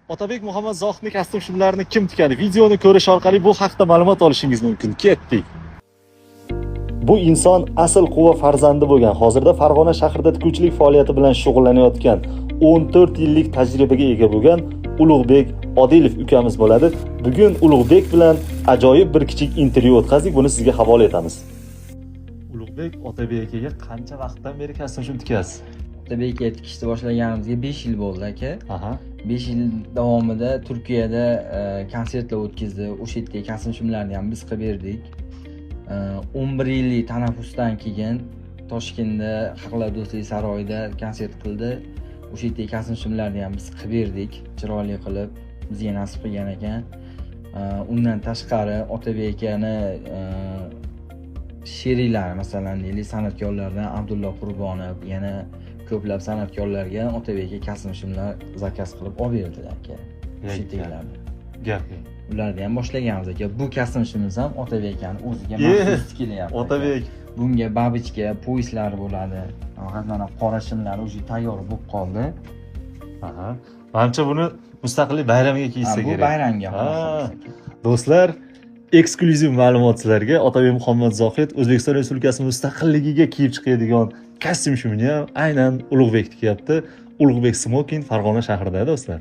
Otabek Muhammad Zohidning kostyum shimlarini kim tikadi? Videoni ko'rish orqali bu haqda ma'lumot olishingiz mumkin. Ketdik. Bu inson asl quva farzandi bo'lgan. Hozirda Farg'ona shahrida tikuvchilik faoliyati bilan shug'ullanayotgan 14 yillik tajribaga ega bo'lgan Ulug'bek Odilov ukamiz bo'ladi. Bugun Ulug'bek bilan ajoyib bir kichik intervyu o'tkazdik. Buni sizga havola etamiz. Ulug'bek Otabek akaga qancha vaqtdan beri kostyum shim tikasiz? Otabek aka tikishni boshlaganimizga 5 yil bo'ldi aka. Aha. 5 yil davomida Turkiyada konsertlar o'tkazdi. O'sha yerdagi kostyum shimlarni ham biz qilib berdik. 11 yillik tanaffusdan keyin Toshkentda Xalqlar do'stligi saroyida konsert qildi. O'sha yerdagi kostyum shimlarni ham biz qilib berdik, chiroyli qilib bizga nasib qilgan ekan. Undan tashqari Otabek akani sheriklari, masalan, deylik, san'atkorlardan Abdulla Qurbonov, yana ko'plab san'atkorlarga Otabek aka kostyum shimlar zakaz qilib olib berdilar aka. O'sha yerdagilarni. Gapi. Ularni ham boshlaganmiz aka. Bu kostyum shimimiz ham Otabek akani o'ziga maxsus kelyapti. Otabek. Bunga babichka, poyislar bo'ladi. Mana qora shimlar уже tayyor bo'lib qoldi. Aha. Menimcha buni mustaqillik bayramiga kiysa kerak. Bu bayramga. Do'stlar, eksklyuziv ma'lumot sizlarga. Otabek Muhammad Zohid O'zbekiston Respublikasi mustaqilligiga kiyib chiqadigan kostyum shimini ham aynan Ulug'bek tikyapti. Ulug'bek Smoking Farg'ona shahrida do'stlar.